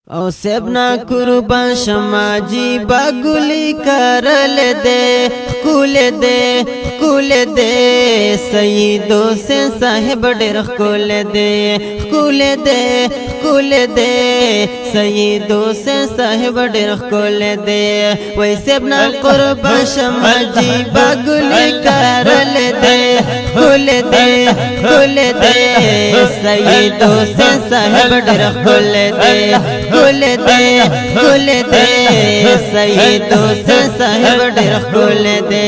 او سبنا قربان شماجی باگلی کرل دے کول دے سیدو سے صاحب ډیر کول دے سیدو سے صاحب ډیر کول دے وای سبنا قربان شماجی باگلی کرل دے کول دے سیدو سے صاحب ډیر کول دے سیدو سے صاحب ډیر کول دے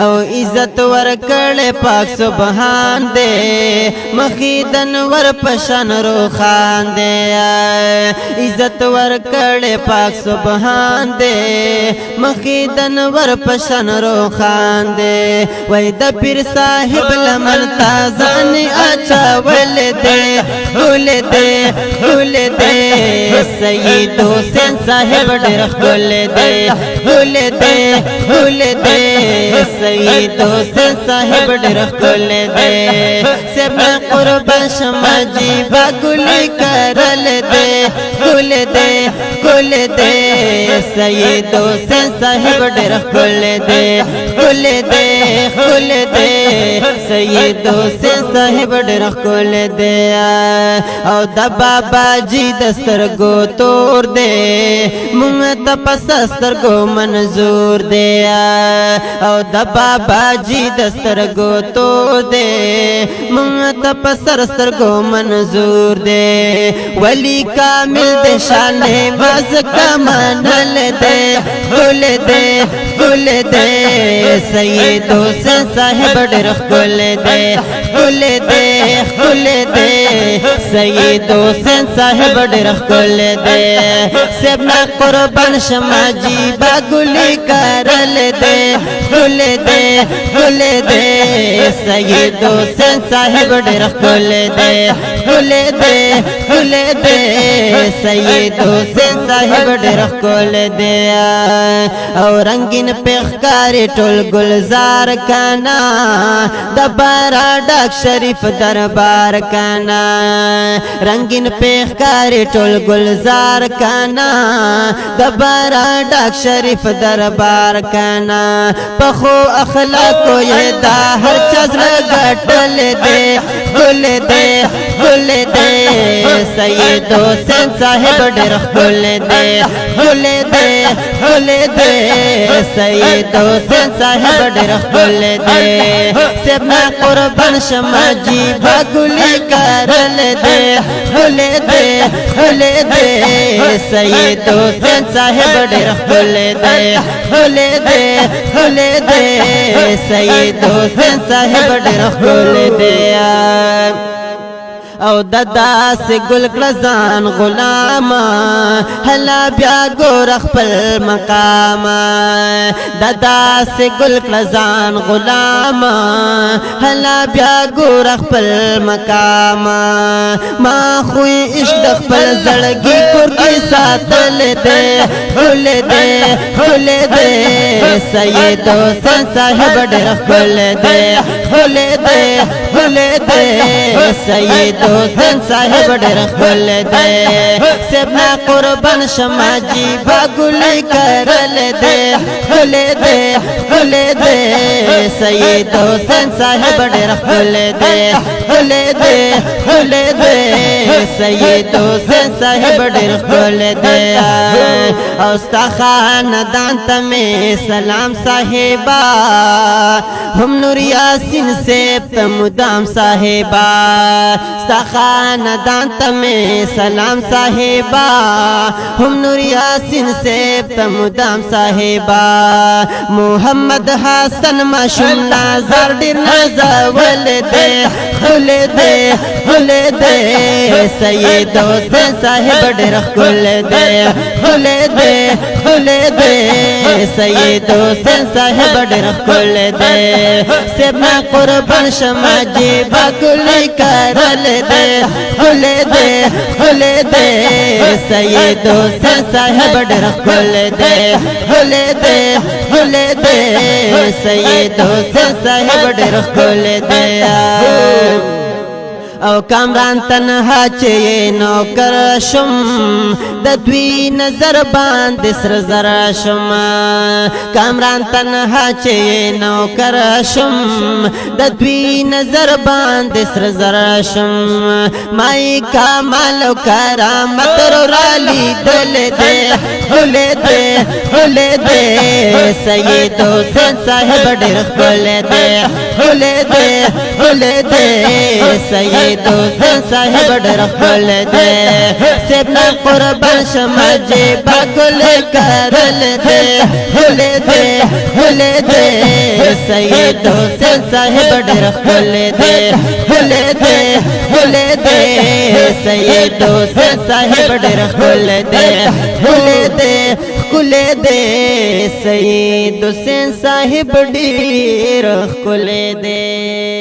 او عزت ورکړ پاک سبحان دے مخیدن ور پشان روخان دے عزت ورکړ پاک سبحان دے مخیدن ور پشان روخان دے وای د پیر صاحب لمن تازان اچا ول دے کول دے سیدو حسین صاحب ډیر کول دے سیدو حسین صاحب ډیر کول دے سبنا قربان شماجی باگلی کرل دے کول دے سیدو حسین صاحب ډیر کول دے سیدو حسین صاحب ډیر کول دے او د بابا جی دسترګو تور دے مونږ ته پسسترګو منظور دے او د بابا جی دسترګو تور دے مونږ ته پسسترګو منظور دے ولی کامل دے شان واز کمنل دے کول دے سیدو حسین صاحب ډیر کول دے سیدو حسین صاحب ډیر کول دے سبنا قربان شماجی باگلی کرل دے کول دے سیدو حسین صاحب ډیر کول دے سیدو حسین صاحب ډیر کول دے او رنگین پیخکاری ټول گلزار کانا دبارا ډاک شریف دربار کانا رنگین پیخکاری ټول گلزار کانا دبارا ډاک شریف دربار کانا پخو اخلاقو یہ دا ہر چیز لگٹل دے کول دے سیدو حسین صاحب ډیر کول دے سیدو حسین صاحب ډیر کول دے سبنا قربان شماجی باگلی کرل دے کول دے سیدو حسین صاحب ډیر کول دے سیدو حسین صاحب ډیر کول دے او ددا سے گل کلزان غلام حلا بیا گور خپل مقام ددا سے گل کلزان غلام حلا بیا گور خپل مقام ما خوی عشق خپل زړګي کور کې ساتل دے کول دے سیدو حسین صاحب ډیر کول دے سیدو حسین صاحب ډیر کول دے سبنا قربان شماجی باگلی کرل دے کول دے سیدو حسین صاحب ډیر کول دے سیدو حسین صاحب ډیر کول دے او ستا خاندان ته می سلام صاحبہ ہم نور یاسین سے مدام صاحبہ ستا خاندان ته می سلام صاحبہ ہم نور یاسین سے مدام صاحبہ محمد حسن ماشوم نازر ډیر نازول دے کول دے سیدو حسین صاحب ډیر کول دے سیدو حسین صاحب ډیر کول دے سبنا قربان شماجی باگلی کرل دے کول دے سیدو حسین صاحب ډیر کول دے سیدو حسین صاحب ډیر کول دے او کامران تنها چې نوکر شم د دوی نظر باندې سر زر شم کامران تنها چې نوکر شم د دوی نظر باندې سر زر شم مای کمال او کرامت رالی دل دے خل دے سید حسین صاحب ډېر خل دے سید حسین صاحب ډېر خل دے سپنا قربان شمع جیبا گل کرل دے خل دے سید حسین صاحب ډېر خل دے سید حسین صاحب ډېر خل دے سید حسین صاحب ډېر خل دے